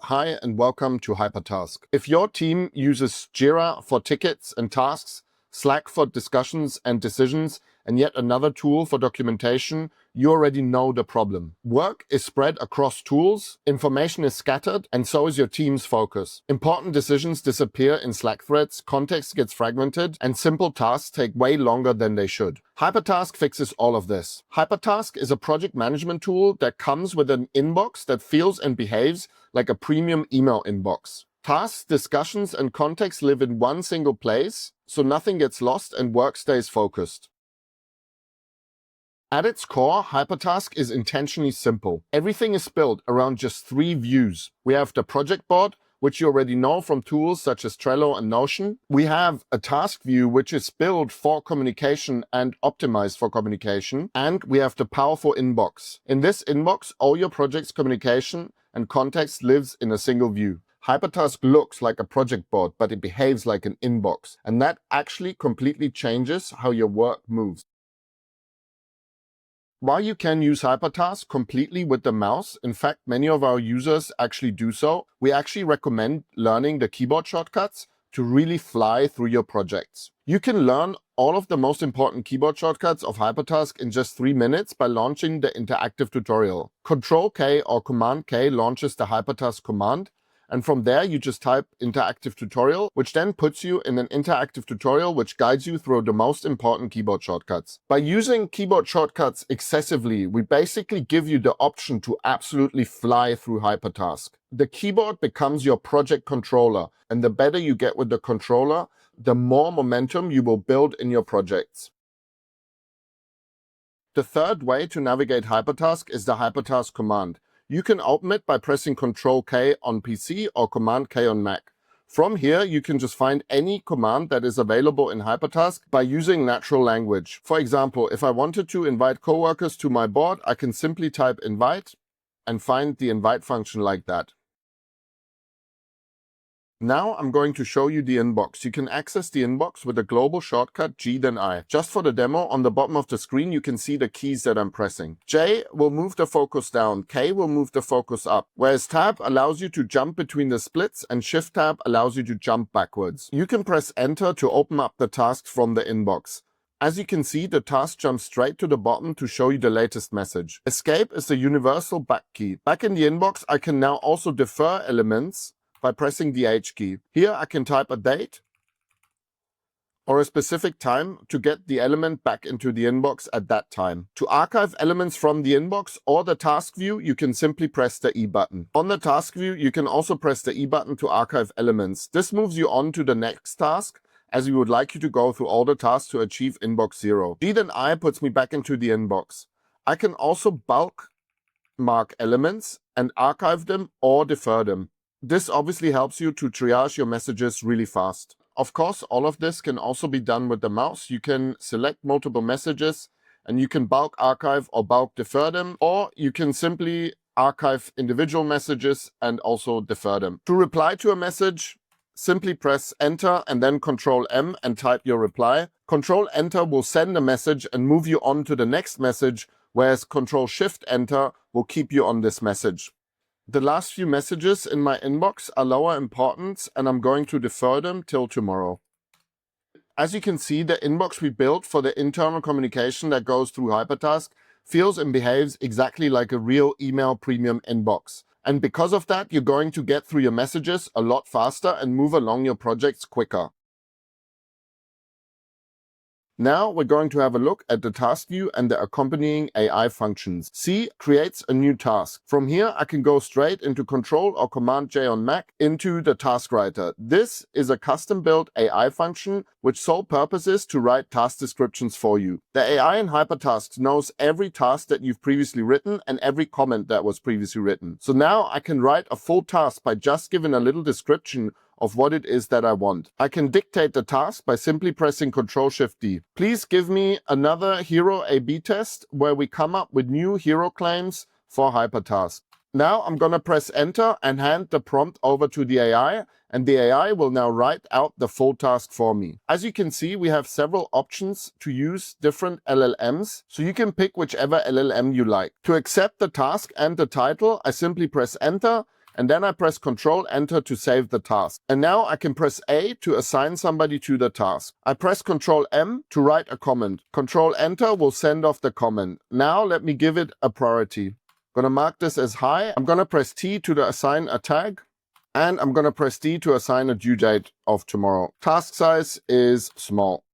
Hi and welcome to Hypertask. If your team uses Jira for tickets and tasks, Slack for discussions and decisions, and yet another tool for documentation, you already know the problem. Work is spread across tools, information is scattered, and so is your team's focus. Important decisions disappear in Slack threads, context gets fragmented, and simple tasks take way longer than they should. Hypertask fixes all of this. Hypertask is a project management tool that comes with an inbox that feels and behaves like a premium email inbox. Tasks, discussions, and context live in one single place, so nothing gets lost and work stays focused. At its core, Hypertask is intentionally simple. Everything is built around just 3 views. We have the project board, which you already know from tools such as Trello and Notion. We have a task view, which is built for communication and optimized for communication. And we have the powerful inbox. In this inbox, all your project's communication and context lives in a single view. Hypertask looks like a project board, but it behaves like an inbox. And that actually completely changes how your work moves. While you can use Hypertask completely with the mouse, in fact, many of our users actually do so, we actually recommend learning the keyboard shortcuts to really fly through your projects. You can learn all of the most important keyboard shortcuts of Hypertask in just 3 minutes by launching the interactive tutorial. Control-K or Command-K launches the Hypertask command, and from there you just type interactive tutorial, which then puts you in an interactive tutorial which guides you through the most important keyboard shortcuts. By using keyboard shortcuts excessively, we basically give you the option to absolutely fly through Hypertask. The keyboard becomes your project controller, and the better you get with the controller, the more momentum you will build in your projects. The third way to navigate Hypertask is the Hypertask command. You can open it by pressing Ctrl-K on PC or Command-K on Mac. From here, you can just find any command that is available in Hypertask by using natural language. For example, if I wanted to invite coworkers to my board, I can simply type invite and find the invite function like that. Now I'm going to show you the inbox. You can access the inbox with a global shortcut G then I. Just for the demo, on the bottom of the screen you can see the keys that I'm pressing. J will move the focus down, K will move the focus up, whereas Tab allows you to jump between the splits and Shift Tab allows you to jump backwards. You can press Enter to open up the tasks from the inbox. As you can see, the task jumps straight to the bottom to show you the latest message. Escape is the universal back key. Back in the inbox, I can now also defer elements by pressing the H key. Here I can type a date or a specific time to get the element back into the inbox at that time. To archive elements from the inbox or the task view, you can simply press the E button. On the task view, you can also press the E button to archive elements. This moves you on to the next task, as we would like you to go through all the tasks to achieve inbox 0. G then I puts me back into the inbox. I can also bulk mark elements and archive them or defer them. This obviously helps you to triage your messages really fast. Of course, all of this can also be done with the mouse. You can select multiple messages and you can bulk archive or bulk defer them, or you can simply archive individual messages and also defer them. To reply to a message, simply press Enter and then Ctrl-M and type your reply. Ctrl-Enter will send a message and move you on to the next message, whereas Ctrl-Shift-Enter will keep you on this message. The last few messages in my inbox are lower importance and I'm going to defer them till tomorrow. As you can see, the inbox we built for the internal communication that goes through Hypertask feels and behaves exactly like a real email premium inbox. And because of that, you're going to get through your messages a lot faster and move along your projects quicker. Now we're going to have a look at the task view and the accompanying AI functions. C creates a new task. From here, I can go straight into Control or Command J on Mac into the task writer. This is a custom-built AI function which sole purpose is to write task descriptions for you. The AI in Hypertask knows every task that you've previously written and every comment that was previously written. So now I can write a full task by just giving a little description of what it is that I want. I can dictate the task by simply pressing Ctrl-Shift-D. Please give me another hero A/B test where we come up with new hero claims for Hypertask. Now I'm gonna press Enter and hand the prompt over to the AI, and the AI will now write out the full task for me. As you can see, we have several options to use different LLMs, so you can pick whichever LLM you like. To accept the task and the title, I simply press Enter, And then I press Control Enter to save the task. And now I can press A to assign somebody to the task. I press Control M to write a comment. Control Enter will send off the comment. Now let me give it a priority. I'm gonna mark this as high. I'm gonna press T to assign a tag. And I'm gonna press D to assign a due date of tomorrow. Task size is small.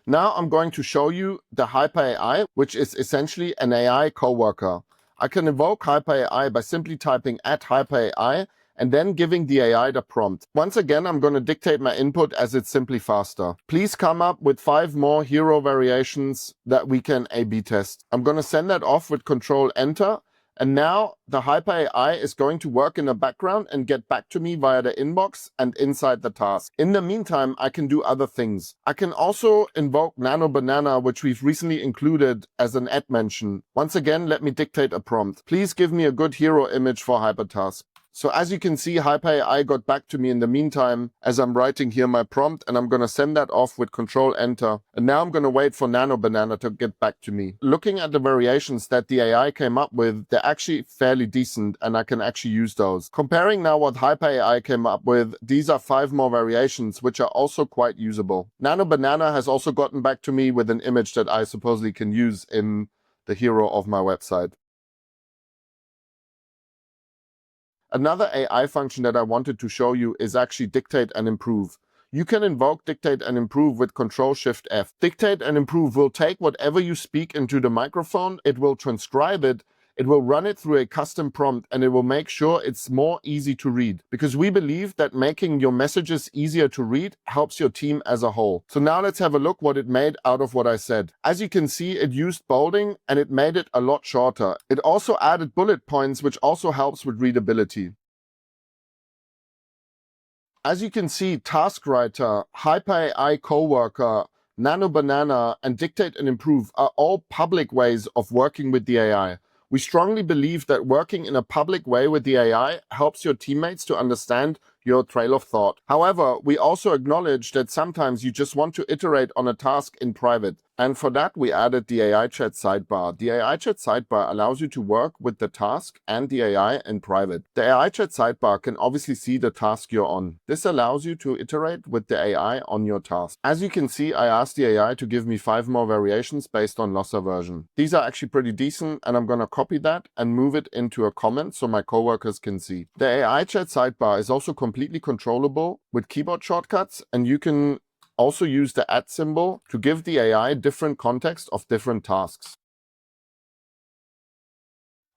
Now I'm going to show you the HyperAI, which is essentially an AI coworker. I can invoke HyperAI by simply typing @HyperAI and then giving the AI the prompt. Once again, I'm going to dictate my input as it's simply faster. Please come up with 5 more hero variations that we can A/B test. I'm going to send that off with Control Enter. And now the HyperAI is going to work in the background and get back to me via the inbox and inside the task. In the meantime, I can do other things. I can also invoke Nano Banana, which we've recently included as an add mention. Once again, let me dictate a prompt. Please give me a good hero image for Hypertask. So as you can see, HyperAI got back to me in the meantime as I'm writing here my prompt, and I'm going to send that off with Control Enter. And now I'm going to wait for Nano Banana to get back to me. Looking at the variations that the AI came up with, they're actually fairly decent, and I can actually use those. Comparing now what HyperAI came up with, these are 5 more variations, which are also quite usable. Nano Banana has also gotten back to me with an image that I supposedly can use in the hero of my website. Another AI function that I wanted to show you is actually Dictate and Improve. You can invoke Dictate and Improve with Control-Shift-F. Dictate and Improve will take whatever you speak into the microphone, it will transcribe it, it will run it through a custom prompt, and it will make sure it's more easy to read. Because we believe that making your messages easier to read helps your team as a whole. So now let's have a look what it made out of what I said. As you can see, it used bolding and it made it a lot shorter. It also added bullet points, which also helps with readability. As you can see, Task Writer, HyperAI Coworker, Nano Banana, and Dictate and Improve are all public ways of working with the AI. We strongly believe that working in a public way with the AI helps your teammates to understand your trail of thought. However, we also acknowledge that sometimes you just want to iterate on a task in private. And for that, we added the AI chat sidebar. The AI chat sidebar allows you to work with the task and the AI in private. The AI chat sidebar can obviously see the task you're on. This allows you to iterate with the AI on your task. As you can see, I asked the AI to give me 5 more variations based on loss aversion. These are actually pretty decent, and I'm going to copy that and move it into a comment so my coworkers can see. The AI chat sidebar is also completely controllable with keyboard shortcuts, and you can also use the @ symbol to give the AI different context of different tasks.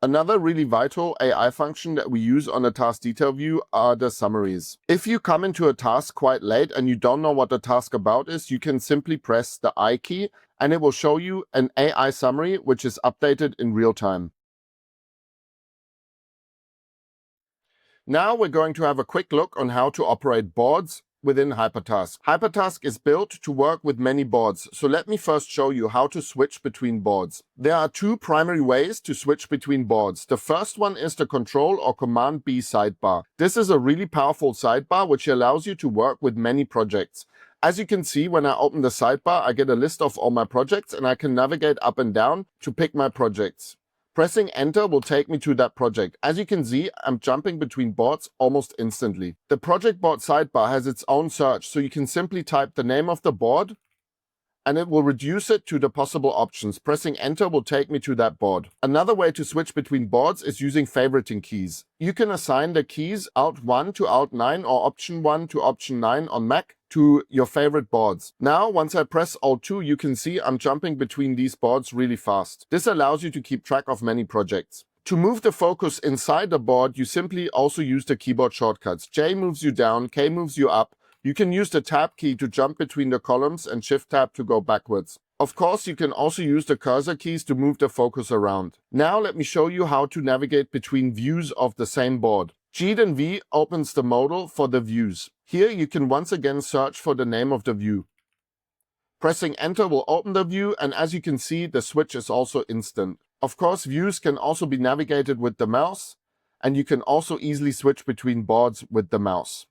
Another really vital AI function that we use on the task detail view are the summaries. If you come into a task quite late and you don't know what the task about is, you can simply press the I key and it will show you an AI summary which is updated in real time. Now we're going to have a quick look on how to operate boards within Hypertask. Hypertask is built to work with many boards, so let me first show you how to switch between boards. There are 2 primary ways to switch between boards. The first one is the Control or Command B sidebar. This is a really powerful sidebar which allows you to work with many projects. As you can see, when I open the sidebar, I get a list of all my projects and I can navigate up and down to pick my projects. Pressing Enter will take me to that project. As you can see, I'm jumping between boards almost instantly. The project board sidebar has its own search, so you can simply type the name of the board and it will reduce it to the possible options. Pressing Enter will take me to that board. Another way to switch between boards is using favoriting keys. You can assign the keys Alt 1 to Alt 9 or Option 1 to Option 9 on Mac to your favorite boards. Now, once I press Alt 2, you can see I'm jumping between these boards really fast. This allows you to keep track of many projects. To move the focus inside the board, you simply also use the keyboard shortcuts. J moves you down, K moves you up. You can use the Tab key to jump between the columns and Shift Tab to go backwards. Of course, you can also use the cursor keys to move the focus around. Now let me show you how to navigate between views of the same board. G then V opens the modal for the views. Here you can once again search for the name of the view. Pressing Enter will open the view, and as you can see, the switch is also instant. Of course, views can also be navigated with the mouse, and you can also easily switch between boards with the mouse.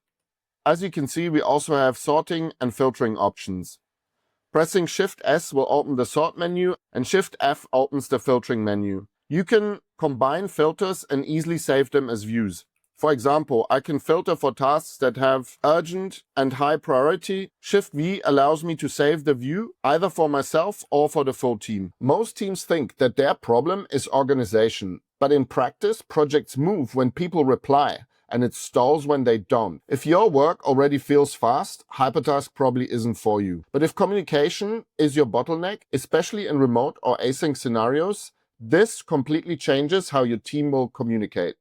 As you can see, we also have sorting and filtering options. Pressing Shift S will open the sort menu, and Shift F opens the filtering menu. You can combine filters and easily save them as views. For example, I can filter for tasks that have urgent and high priority. Shift V allows me to save the view either for myself or for the full team. Most teams think that their problem is organization, but in practice, projects move when people reply, and it stalls when they don't. If your work already feels fast, Hypertask probably isn't for you. But if communication is your bottleneck, especially in remote or async scenarios, this completely changes how your team will communicate.